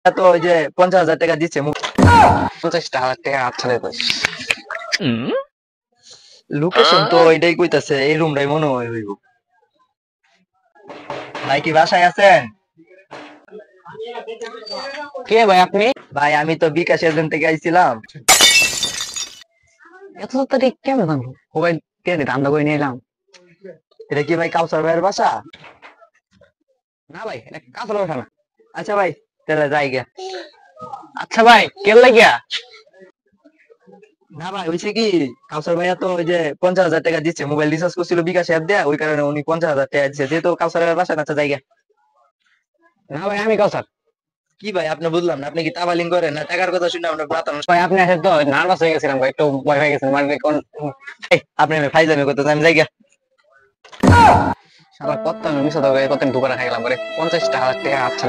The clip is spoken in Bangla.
তো ওই যে 50,000 টাকা দিচ্ছে 50,000 টাকা আচ্ছা লোকেশন তো এটাই কইতাছে, এই রুমটাই মনে হয় হইব। ভাই কি বাসায় আছেন? কে ভাই আপনি? ভাই আমি তো বিকাশ এজেন্ট থেকে আইছিলাম। এত তাড়াতাড়ি কেমন জানবো? মোবাইল কে ধান্দা করে নিয়ে এলাম। এটা কি ভাই কাউসার ভাইয়ের বাসা? না ভাই, এটা কাজ হলো না। আচ্ছা ভাই, তাহলে যাই গে। আচ্ছা ভাই, কে লাগিয়া? না ভাই, হয়েছে কি, কাউসার ভাইয়া তো ওই যে 50,000 টাকা দিচ্ছে, মোবাইল রিচার্জ করছিল বিকাশ অ্যাপ দেয়া, ওই কারণে উনি 50,000 টাকা দিচ্ছে, যেহেতু কাউসার ভাইয়ের বাসা না, আচ্ছা জায়গা। না ভাই, আমি কাউসার। কি ভাই আপনি বুঝলাম না, আপনি কি তাবালিং করেন না? টাকার কথা শুনে আপনার মাথা নষ্ট। ভাই আপনি আসে তো নার্ভাস হয়ে গেছিলাম ভাই, একটু ভয় হয়ে গেছিলাম মানে কোন আপনি ফাইজলামি করতেছেন, আমি জায়গা। শালা কত মিশা তো কত দোকানে খাই গেলাম পরে 50,000 টাকা আচ্ছা